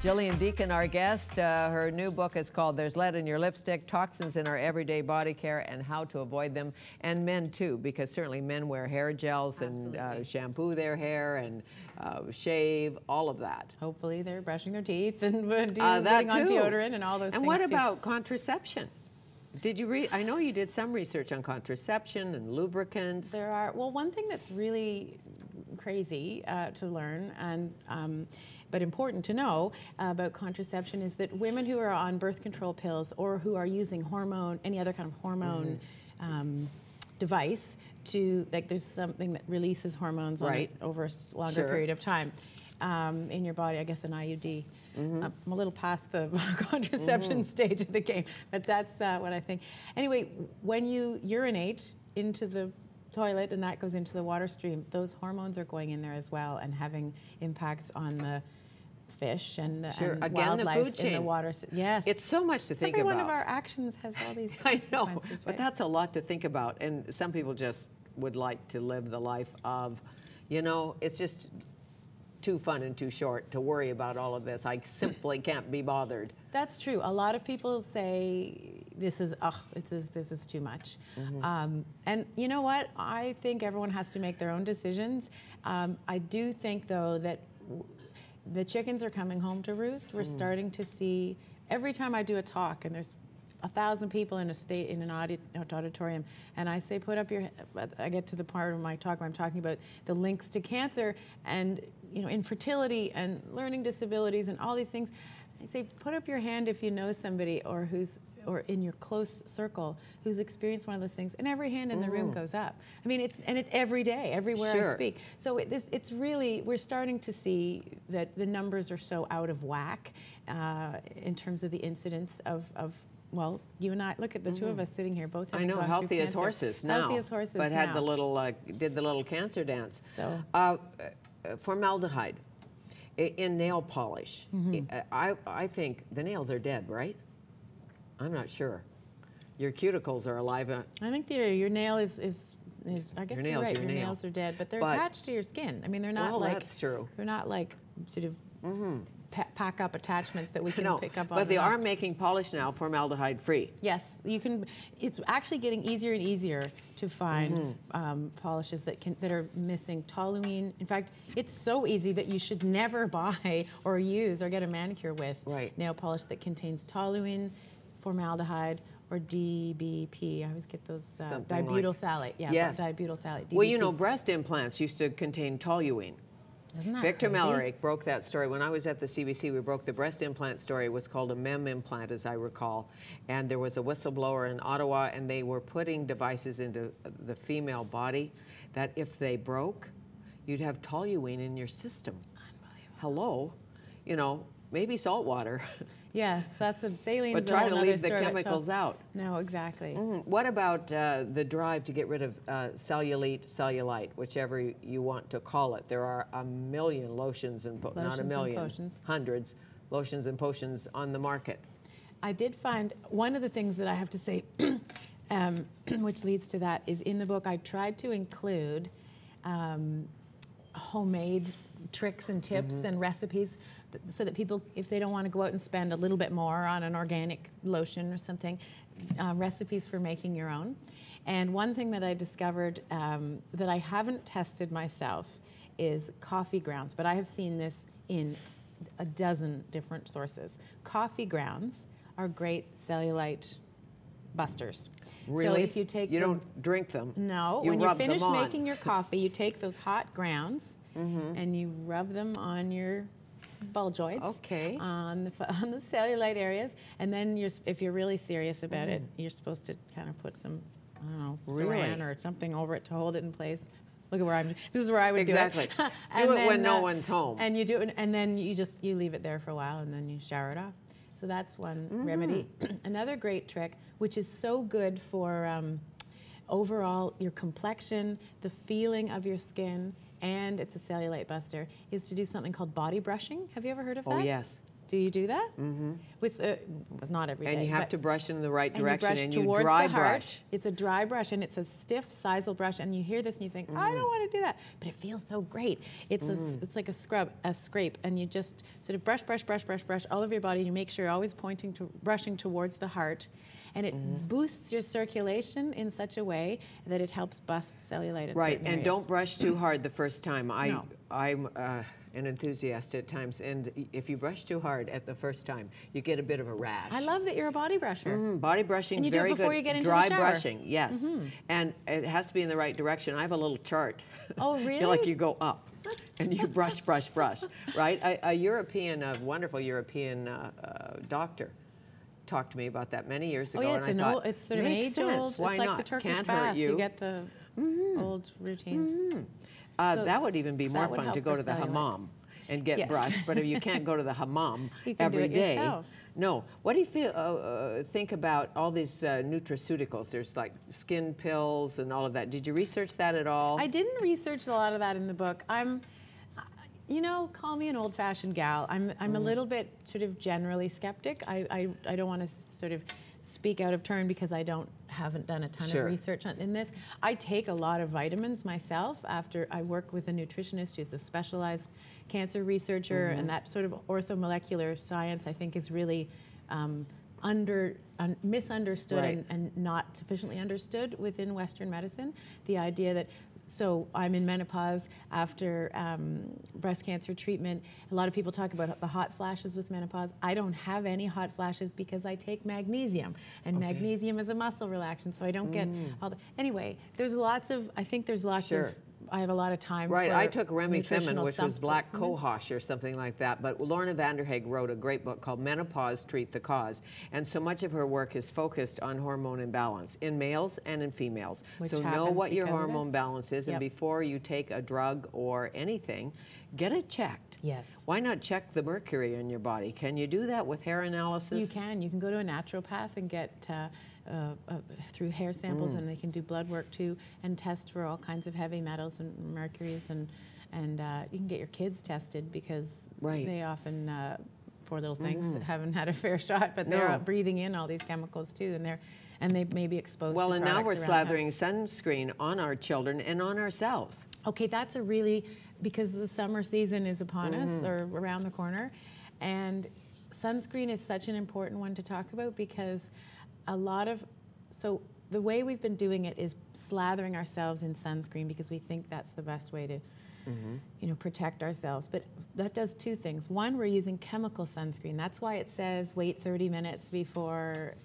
Gill Deacon, our guest. Her new book is called There's Lead in Your Lipstick, Toxins in Our Everyday Body Care and How to Avoid Them. And men too, because certainly men wear hair gels and shampoo their hair and shave, all of that. Hopefully they're brushing their teeth and putting on deodorant and all those things. And what about contraception? Did you read? I know you did some research on contraception and lubricants. There are, well, one thing that's really crazy to learn and but important to know about contraception is that women who are on birth control pills or who are using hormone, any other kind of hormone device to, like there's something that releases hormones on it over a longer period of time in your body, I guess an IUD. I'm a little past the contraception stage of the game, but that's what I think. Anyway, when you urinate into the toilet and that goes into the water stream, those hormones are going in there as well and having impacts on the fish and, and again, wildlife the food chain. In the water. Yes. It's so much to think about. Every one of our actions has all these consequences. I know, but that's a lot to think about. And some people just would like to live the life of, you know, it's just too fun and too short to worry about all of this. I simply can't be bothered. That's true. A lot of people say this is this is too much. And you know what? I think everyone has to make their own decisions. I do think though that the chickens are coming home to roost. We're starting to see, every time I do a talk and there's 1,000 people in an auditorium, and I say, put up your, I get to the part of my talk where I'm talking about the links to cancer and, you know, infertility and learning disabilities and all these things. I say, put up your hand if you know somebody or in your close circle who's experienced one of those things, and every hand in the room goes up. I mean, it's every day, everywhere I speak. So it's really, we're starting to see that the numbers are so out of whack in terms of the incidence of well, you and I, look at the two of us sitting here, both having gone through healthy as cancer. horses now. Healthy as horses but now. had the little, did the little cancer dance. So. Formaldehyde in nail polish. I think the nails are dead, right? I'm not sure. Your cuticles are alive. I think your nail is I guess you're right. Your nails are dead, but they're attached to your skin. I mean, they're not like. That's true. They're not like sort of pack up attachments that we can pick up on. But they are making polish now formaldehyde free. Yes, you can. It's actually getting easier and easier to find polishes that are missing toluene. In fact, it's so easy that you should never buy or use or get a manicure with nail polish that contains toluene, formaldehyde, or DBP. I always get those dibutyl phthalate. Yeah, dibutyl phthalate. DBP. Well, you know, breast implants used to contain toluene. Isn't that Victor crazy? Mallory broke that story. When I was at the CBC, we broke the breast implant story. It was called a MEM implant, as I recall. And there was a whistleblower in Ottawa, and they were putting devices into the female body that if they broke, you'd have toluene in your system. Unbelievable. Hello? You know, maybe salt water. Yes, that's a saline. But try to leave the chemicals out. No, exactly. What about the drive to get rid of cellulite, whichever you want to call it? There are a million lotions and not a million, hundreds lotions and potions on the market. I did find one of the things that I have to say, which leads to that, is in the book I tried to include homemade tricks and tips and recipes so that people, if they don't want to go out and spend a little bit more on an organic lotion or something, recipes for making your own. And one thing that I discovered that I haven't tested myself is coffee grounds, but I have seen this in a dozen different sources. Coffee grounds are great cellulite busters. Really? So if you take don't drink them. No, when you finish making your coffee, you take those hot grounds and you rub them on your bulgoids, on the cellulite areas, and then if you're really serious about it, you're supposed to kind of put some, I don't know, saran or something over it to hold it in place. Look at where this is where I would do it. Do it when no one's home. And you do it, and then you leave it there for a while, and then you shower it off. So that's one remedy. Another great trick, which is so good for overall your complexion, the feeling of your skin, and it's a cellulite buster, is to do something called body brushing. Have you ever heard of that? Oh, yes. Do you do that? Mm-hmm. With not every day. And you have to brush in the right direction, and you dry brush. It's a dry brush, and it's a stiff sisal brush. And you hear this, and you think, I don't want to do that, but it feels so great. It's it's like a scrape, and you just sort of brush all over your body. And you make sure you're always brushing towards the heart, and it boosts your circulation in such a way that it helps bust cellulite at certain areas. Don't brush too hard the first time. I'm an enthusiast at times, and if you brush too hard at the first time, you get a bit of a rash. I love that you're a body brusher. Body brushing is very good. And you do it before you get into the shower. Dry brushing, yes. And it has to be in the right direction. I have a little chart. Oh, really? Like you go up, and you brush, right? A wonderful European doctor talked to me about that many years ago. Oh, yeah, and it's sort of an age-old. Why it's not? like the Turkish Can't bath. hurt you. You get the old routines. So that would even be more fun to go to the hammam and get brushed. But if you can't go to the hammam every day, yourself. No. What do you think about all these nutraceuticals? There's like skin pills and all of that. Did you research that at all? I didn't research a lot of that in the book. Call me an old-fashioned gal. I'm a little bit sort of generally skeptic. I don't want to sort of speak out of turn because I haven't done a ton of research in this. I take a lot of vitamins myself after I work with a nutritionist who's a specialized cancer researcher, and that sort of orthomolecular science I think is really misunderstood and not sufficiently understood within Western medicine. The idea that so I'm in menopause after breast cancer treatment. A lot of people talk about the hot flashes with menopause. I don't have any hot flashes because I take magnesium, and magnesium is a muscle relaxant, so I don't get all the. Anyway, I think there's lots of. I have a lot of time. Right, for I took Remifemin, which was black supplements. cohosh or something like that. But Lorna Vanderhaeg wrote a great book called Menopause, Treat the Cause. And so much of her work is focused on hormone imbalance in males and in females. So know what your hormone balance is, and before you take a drug or anything, get it checked. Yes. Why not check the mercury in your body? Can you do that with hair analysis? You can. You can go to a naturopath and get through hair samples, and they can do blood work too, and test for all kinds of heavy metals and mercuries, and you can get your kids tested because they often, poor little things, haven't had a fair shot, but they're breathing in all these chemicals too, and they may be exposed to products. Well, and now we're slathering sunscreen on our children and on ourselves. Okay, that's because the summer season is upon us or around the corner, and sunscreen is such an important one to talk about because so the way we've been doing it is slathering ourselves in sunscreen because we think that's the best way to protect ourselves. But that does two things. One, we're using chemical sunscreen. That's why it says wait 30 minutes before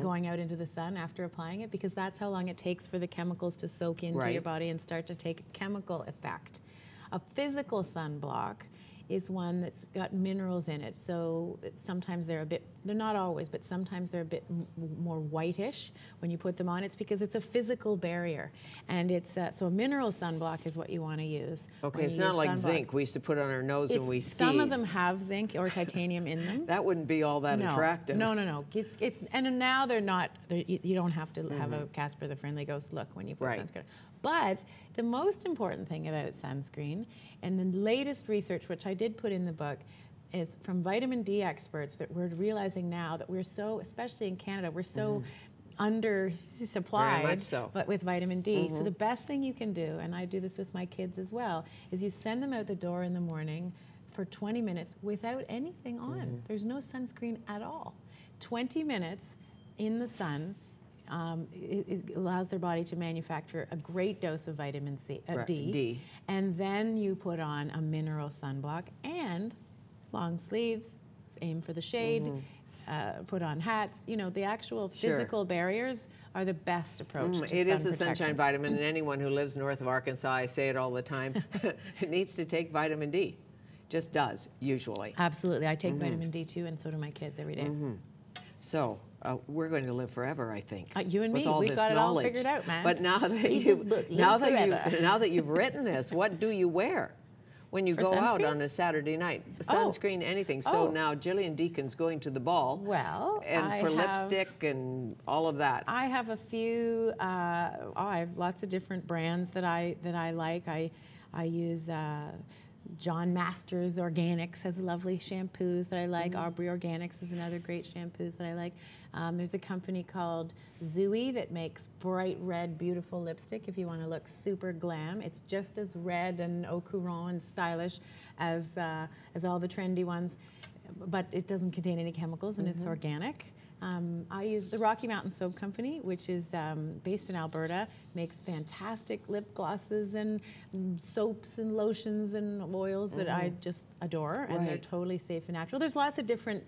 going out into the sun after applying it, because that's how long it takes for the chemicals to soak into your body and start to take a chemical effect. A physical sunblock is one that's got minerals in it. So sometimes they're not always, but sometimes they're a bit more whitish when you put them on. It's because it's a physical barrier. And it's, so a mineral sunblock is what you want to use. Okay, it's not like zinc we used to put on our nose when we skied. Some of them have zinc or titanium in them. That wouldn't be all that attractive. No. And now they're not, you don't have to have a Casper the Friendly Ghost look when you put sunscreen. But the most important thing about sunscreen, and the latest research, which I did put in the book, is from vitamin D experts that we're realizing now that we're so, especially in Canada, we're so undersupplied, very much so. But with vitamin D. So the best thing you can do, and I do this with my kids as well, is you send them out the door in the morning for 20 minutes without anything on. There's no sunscreen at all. 20 minutes in the sun allows their body to manufacture a great dose of vitamin D. And then you put on a mineral sunblock and long sleeves, aim for the shade, put on hats. The actual physical barriers are the best approach to sun It is the protection. sunshine vitamin, and anyone who lives north of Arkansas, I say it all the time, it needs to take vitamin D. Just does, usually. Absolutely. I take vitamin D too, and so do my kids every day. So we're going to live forever, I think. You and me, we've got it all figured out, man. But now that you've written this, what do you wear when you go out on a Saturday night? Sunscreen, anything. So now Gill Deacon's going to the ball. Well, and for lipstick and all of that. I have a few. I have lots of different brands that I like. I use John Masters Organics has lovely shampoos that I like. Aubrey Organics is another great shampoos that I like. There's a company called Zooey that makes bright red, beautiful lipstick if you want to look super glam. It's just as red and au courant and stylish as all the trendy ones, but it doesn't contain any chemicals and it's organic. I use the Rocky Mountain Soap Company, which is based in Alberta, makes fantastic lip glosses and soaps and lotions and oils that I just adore, and they're totally safe and natural. There's lots of different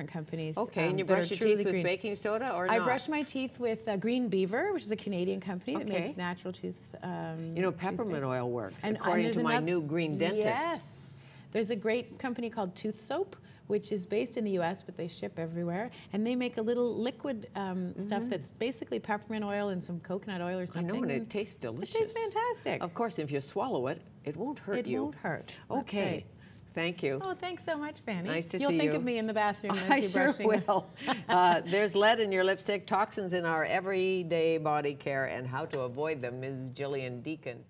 companies. Okay, and you brush your teeth with baking soda or not? I brush my teeth with Green Beaver, which is a Canadian company that makes natural tooth. You know, peppermint oil works, according to my new green dentist. Yes. There's a great company called Tooth Soap, which is based in the U.S., but they ship everywhere. And they make a little liquid stuff that's basically peppermint oil and some coconut oil or something. I know, and it tastes delicious. It tastes fantastic. Of course, if you swallow it, it won't hurt you. It won't hurt. Okay. Right. Thank you. Oh, thanks so much, Fanny. Nice to see you. you. You'll think of me in the bathroom as I you're sure brushing. will. There's lead in your lipstick, toxins in our everyday body care, and how to avoid them. Ms. Gill Deacon.